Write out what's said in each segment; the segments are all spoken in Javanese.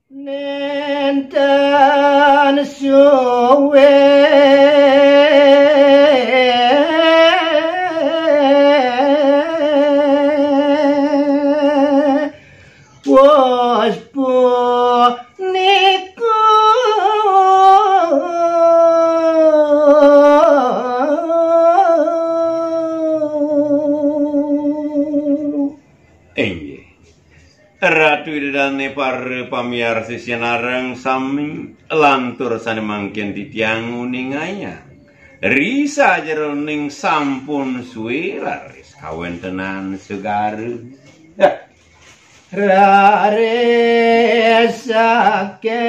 Nenten suwe was puniku Ratu idane para pamiarsa sinareng sami lantur sane mangken titiang uningaya. Risa jeroning sampun suwe raris kawentenan segaru. Raris sake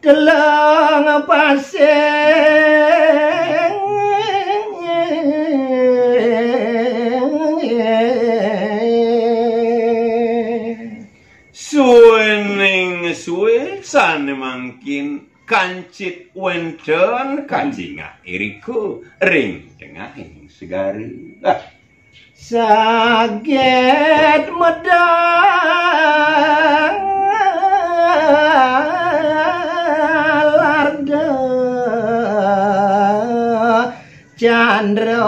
telang pasir suwening suwe sane mangkin kancit wenten kanjinga iriku ring tengahing segari saget medang larda candra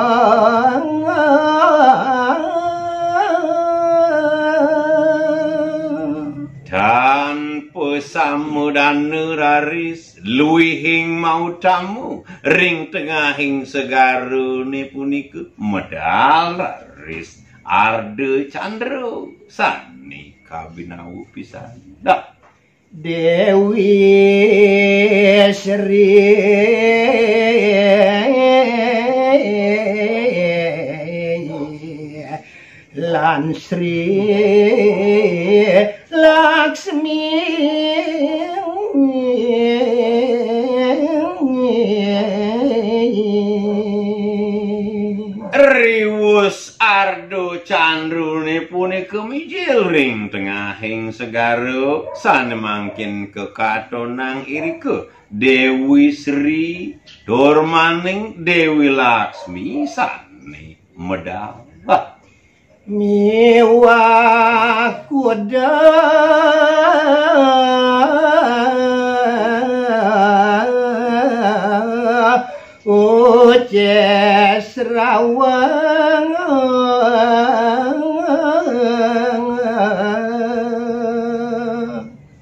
samudana raris luwihing mautamu ring tengahing segarune punika medal raris arde candra sani kabinawu pisan Dewi Sri lan Sri Laksmi riwus ardo candrune punika mijil ring tengahing segara sane mangkin kekatonang irika Dewi Sri Dormaning Dewi Laksmi sane medal miwa kuda uces rawang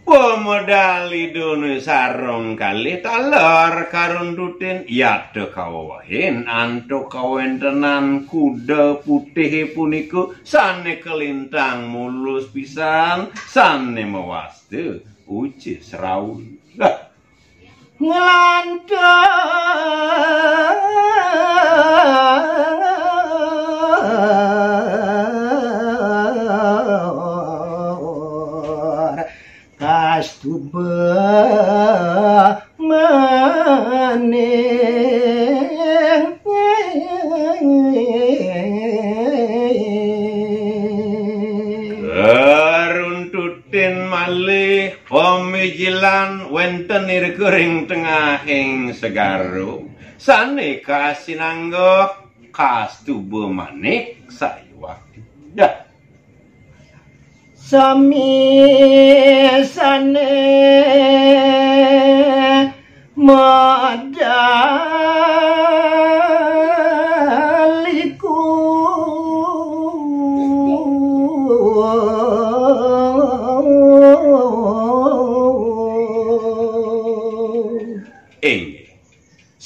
pemodali dono sarong kali talar karundutin yada kawahin anto kawentenan kuda putih puniku sane kelintang mulus pisan sane mewastu ucis rawun ngelantar kastuba maning runtutin malih pemijilan wenten irkering tengahing segaro sane kasinangga kastuba manik sayuwakti sami sane madaliku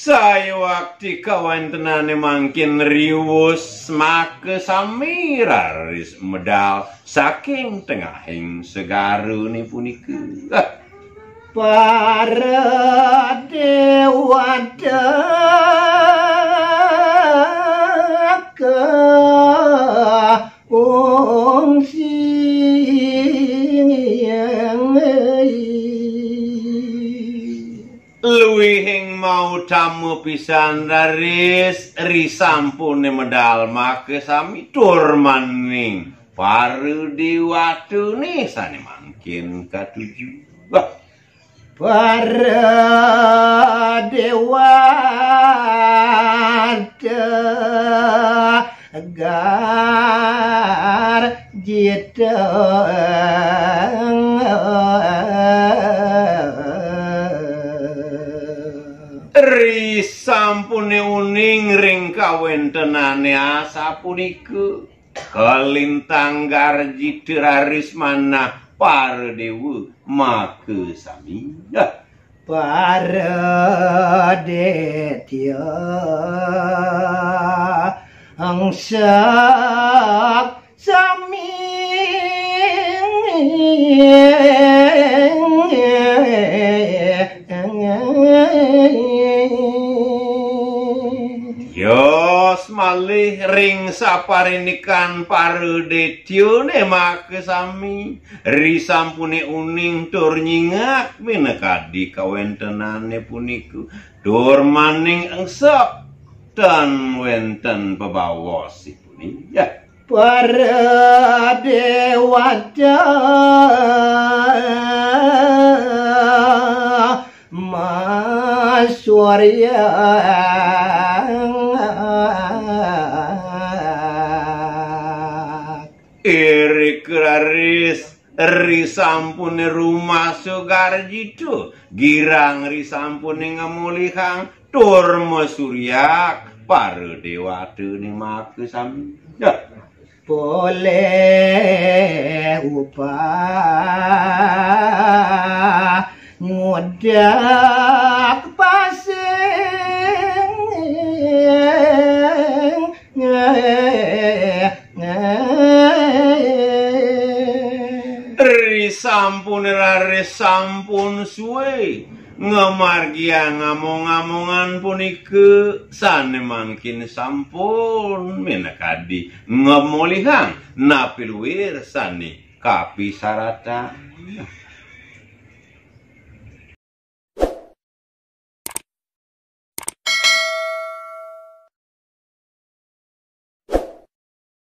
saya waktu kawantenane mangkin riwus make sami raris medal saking tengahing segarune punika para dewata ongsi luwihing mau tamu pisan raris risampune medal make sami tur maning paru diwatune sane mangkin katuju para dewa tegar jiteng risampune uning ring kawentenane asapunika kalintang garji diraris manah para dewa make sami para detya angsak sami Yos malih ring saparinikan parudetyone make sami risampune uning tur nyingak minekadi kawentenane puniku tur maning engsep dan wenten pebawosipun ya para dewata Maswarya Erik raris risampune rumah sugarjitu girang risampune ngemulihang tur mesuryak para dewata ning make sami ya boleh upah ngodak pasing risampun raris sampun suwe ngemargia ngamong-ngamongan punika sane mangkin sampun menekadi ngemulihang napi luwir sane kapisarata